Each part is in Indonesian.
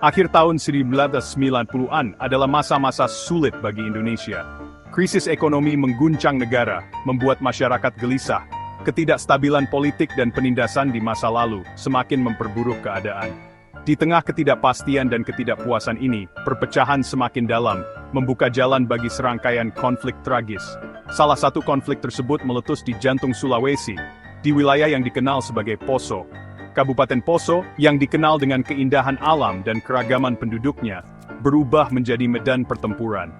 Akhir tahun 1990-an adalah masa-masa sulit bagi Indonesia. Krisis ekonomi mengguncang negara, membuat masyarakat gelisah. Ketidakstabilan politik dan penindasan di masa lalu semakin memperburuk keadaan. Di tengah ketidakpastian dan ketidakpuasan ini, perpecahan semakin dalam, membuka jalan bagi serangkaian konflik tragis. Salah satu konflik tersebut meletus di jantung Sulawesi, di wilayah yang dikenal sebagai Poso. Kabupaten Poso, yang dikenal dengan keindahan alam dan keragaman penduduknya, berubah menjadi medan pertempuran.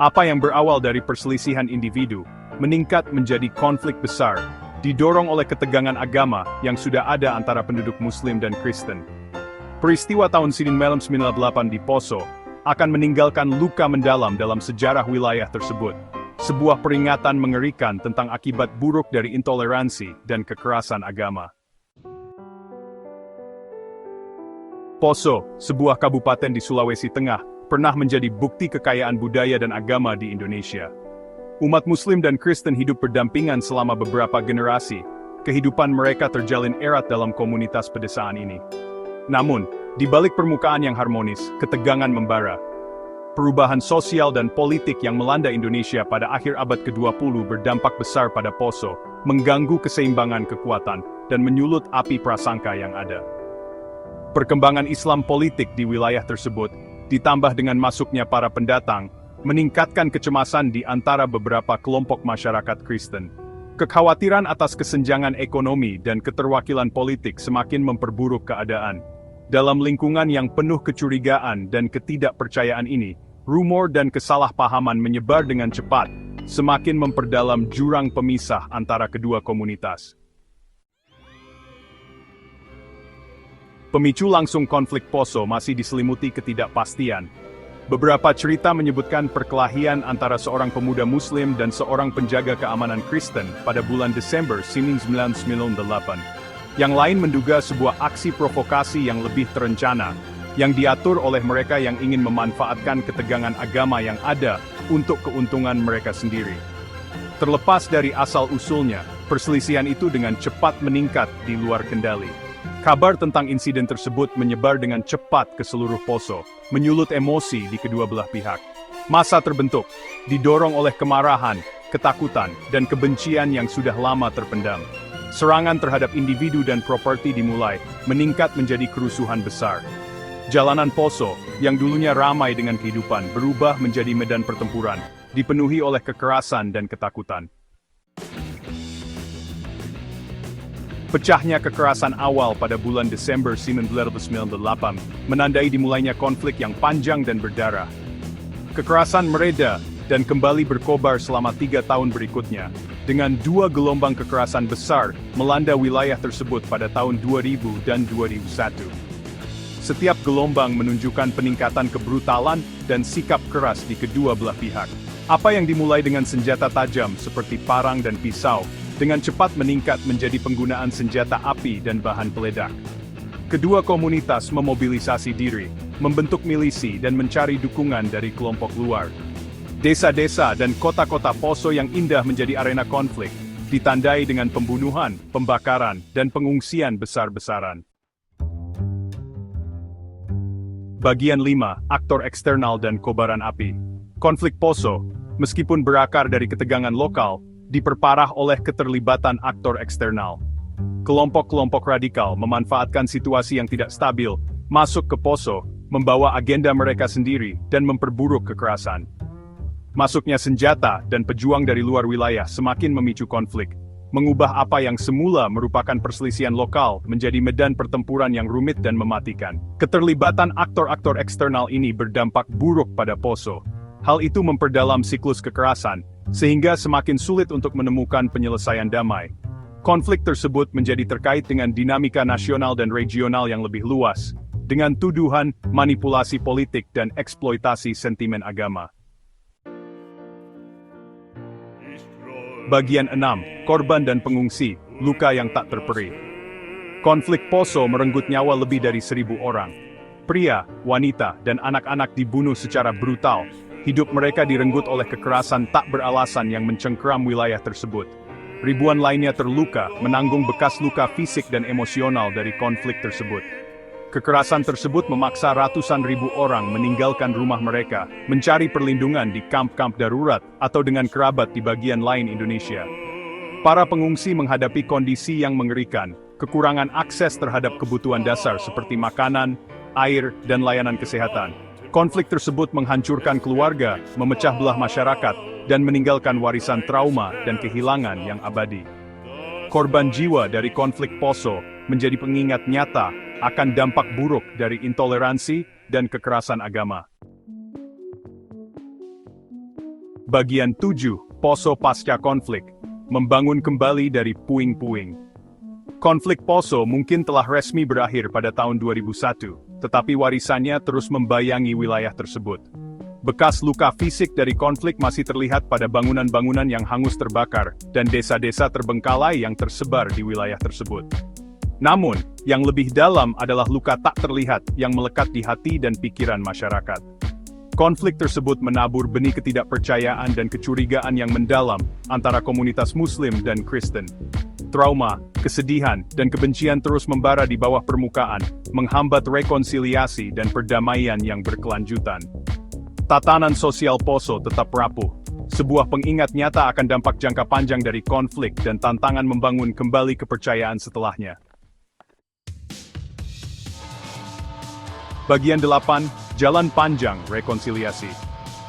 Apa yang berawal dari perselisihan individu, meningkat menjadi konflik besar, didorong oleh ketegangan agama yang sudah ada antara penduduk Muslim dan Kristen. Peristiwa tahun 1998 di Poso akan meninggalkan luka mendalam dalam sejarah wilayah tersebut. Sebuah peringatan mengerikan tentang akibat buruk dari intoleransi dan kekerasan agama. Poso, sebuah kabupaten di Sulawesi Tengah, pernah menjadi bukti kekayaan budaya dan agama di Indonesia. Umat Muslim dan Kristen hidup berdampingan selama beberapa generasi. Kehidupan mereka terjalin erat dalam komunitas pedesaan ini. Namun, di balik permukaan yang harmonis, ketegangan membara. Perubahan sosial dan politik yang melanda Indonesia pada akhir abad ke-20 berdampak besar pada Poso, mengganggu keseimbangan kekuatan, dan menyulut api prasangka yang ada. Perkembangan Islam politik di wilayah tersebut, ditambah dengan masuknya para pendatang, meningkatkan kecemasan di antara beberapa kelompok masyarakat Kristen. Kekhawatiran atas kesenjangan ekonomi dan keterwakilan politik semakin memperburuk keadaan. Dalam lingkungan yang penuh kecurigaan dan ketidakpercayaan ini, rumor dan kesalahpahaman menyebar dengan cepat, semakin memperdalam jurang pemisah antara kedua komunitas. Pemicu langsung konflik Poso masih diselimuti ketidakpastian. Beberapa cerita menyebutkan perkelahian antara seorang pemuda Muslim dan seorang penjaga keamanan Kristen pada bulan Desember 1998. Yang lain menduga sebuah aksi provokasi yang lebih terencana, yang diatur oleh mereka yang ingin memanfaatkan ketegangan agama yang ada untuk keuntungan mereka sendiri. Terlepas dari asal-usulnya, perselisihan itu dengan cepat meningkat di luar kendali. Kabar tentang insiden tersebut menyebar dengan cepat ke seluruh Poso, menyulut emosi di kedua belah pihak. Massa terbentuk, didorong oleh kemarahan, ketakutan, dan kebencian yang sudah lama terpendam. Serangan terhadap individu dan properti dimulai, meningkat menjadi kerusuhan besar. Jalanan Poso, yang dulunya ramai dengan kehidupan, berubah menjadi medan pertempuran, dipenuhi oleh kekerasan dan ketakutan. Pecahnya kekerasan awal pada bulan Desember 1998 menandai dimulainya konflik yang panjang dan berdarah. Kekerasan mereda dan kembali berkobar selama 3 tahun berikutnya, dengan 2 gelombang kekerasan besar melanda wilayah tersebut pada tahun 2000 dan 2001. Setiap gelombang menunjukkan peningkatan kebrutalan dan sikap keras di kedua belah pihak. Apa yang dimulai dengan senjata tajam seperti parang dan pisau, dengan cepat meningkat menjadi penggunaan senjata api dan bahan peledak. Kedua komunitas memobilisasi diri, membentuk milisi dan mencari dukungan dari kelompok luar. Desa-desa dan kota-kota Poso yang indah menjadi arena konflik, ditandai dengan pembunuhan, pembakaran, dan pengungsian besar-besaran. Bagian 5, Aktor Eksternal dan Kobaran Api. Konflik Poso, meskipun berakar dari ketegangan lokal, diperparah oleh keterlibatan aktor eksternal. Kelompok-kelompok radikal memanfaatkan situasi yang tidak stabil, masuk ke Poso, membawa agenda mereka sendiri, dan memperburuk kekerasan. Masuknya senjata dan pejuang dari luar wilayah semakin memicu konflik, mengubah apa yang semula merupakan perselisihan lokal menjadi medan pertempuran yang rumit dan mematikan. Keterlibatan aktor-aktor eksternal ini berdampak buruk pada Poso. Hal itu memperdalam siklus kekerasan, sehingga semakin sulit untuk menemukan penyelesaian damai. Konflik tersebut menjadi terkait dengan dinamika nasional dan regional yang lebih luas, dengan tuduhan, manipulasi politik dan eksploitasi sentimen agama. Bagian 6, Korban dan Pengungsi, Luka yang tak terperi. Konflik Poso merenggut nyawa lebih dari 1.000 orang. Pria, wanita, dan anak-anak dibunuh secara brutal. Hidup mereka direnggut oleh kekerasan tak beralasan yang mencengkeram wilayah tersebut. Ribuan lainnya terluka, menanggung bekas luka fisik dan emosional dari konflik tersebut. Kekerasan tersebut memaksa ratusan ribu orang meninggalkan rumah mereka, mencari perlindungan di kamp-kamp darurat atau dengan kerabat di bagian lain Indonesia. Para pengungsi menghadapi kondisi yang mengerikan, kekurangan akses terhadap kebutuhan dasar seperti makanan, air, dan layanan kesehatan. Konflik tersebut menghancurkan keluarga, memecah belah masyarakat, dan meninggalkan warisan trauma dan kehilangan yang abadi. Korban jiwa dari konflik Poso menjadi pengingat nyata akan dampak buruk dari intoleransi dan kekerasan agama. Bagian 7, Poso pasca konflik, membangun kembali dari puing-puing. Konflik Poso mungkin telah resmi berakhir pada tahun 2001, tetapi warisannya terus membayangi wilayah tersebut. Bekas luka fisik dari konflik masih terlihat pada bangunan-bangunan yang hangus terbakar dan desa-desa terbengkalai yang tersebar di wilayah tersebut. Namun, yang lebih dalam adalah luka tak terlihat yang melekat di hati dan pikiran masyarakat. Konflik tersebut menabur benih ketidakpercayaan dan kecurigaan yang mendalam antara komunitas Muslim dan Kristen. Trauma, kesedihan, dan kebencian terus membara di bawah permukaan, menghambat rekonsiliasi dan perdamaian yang berkelanjutan. Tatanan sosial Poso tetap rapuh. Sebuah pengingat nyata akan dampak jangka panjang dari konflik dan tantangan membangun kembali kepercayaan setelahnya. Bagian 8, Jalan Panjang Rekonsiliasi.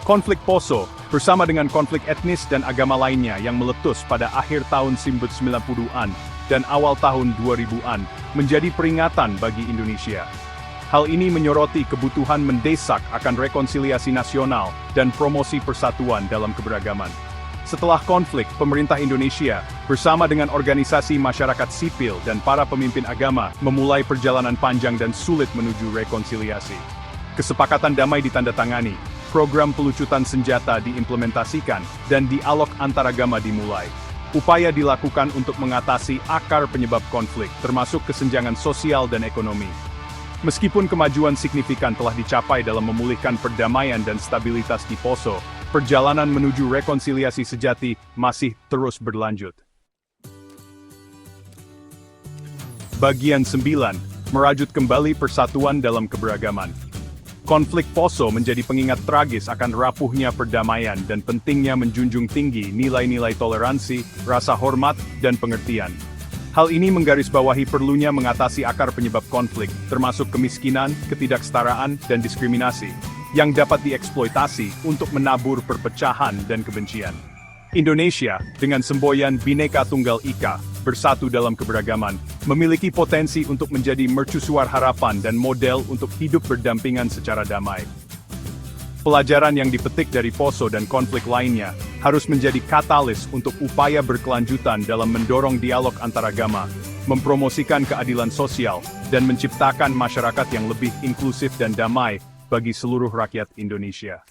Konflik Poso, bersama dengan konflik etnis dan agama lainnya yang meletus pada akhir tahun 1990-an dan awal tahun 2000-an, menjadi peringatan bagi Indonesia. Hal ini menyoroti kebutuhan mendesak akan rekonsiliasi nasional dan promosi persatuan dalam keberagaman. Setelah konflik, pemerintah Indonesia, bersama dengan organisasi masyarakat sipil dan para pemimpin agama, memulai perjalanan panjang dan sulit menuju rekonsiliasi. Kesepakatan damai ditandatangani, program pelucutan senjata diimplementasikan, dan dialog antaragama dimulai. Upaya dilakukan untuk mengatasi akar penyebab konflik, termasuk kesenjangan sosial dan ekonomi. Meskipun kemajuan signifikan telah dicapai dalam memulihkan perdamaian dan stabilitas di Poso, perjalanan menuju rekonsiliasi sejati masih terus berlanjut. Bagian 9, merajut kembali persatuan dalam keberagaman. Konflik Poso menjadi pengingat tragis akan rapuhnya perdamaian dan pentingnya menjunjung tinggi nilai-nilai toleransi, rasa hormat, dan pengertian. Hal ini menggarisbawahi perlunya mengatasi akar penyebab konflik, termasuk kemiskinan, ketidaksetaraan, dan diskriminasi, yang dapat dieksploitasi untuk menabur perpecahan dan kebencian. Indonesia, dengan semboyan Bhinneka Tunggal Ika, bersatu dalam keberagaman, memiliki potensi untuk menjadi mercusuar harapan dan model untuk hidup berdampingan secara damai. Pelajaran yang dipetik dari Poso dan konflik lainnya harus menjadi katalis untuk upaya berkelanjutan dalam mendorong dialog antaragama, mempromosikan keadilan sosial, dan menciptakan masyarakat yang lebih inklusif dan damai bagi seluruh rakyat Indonesia.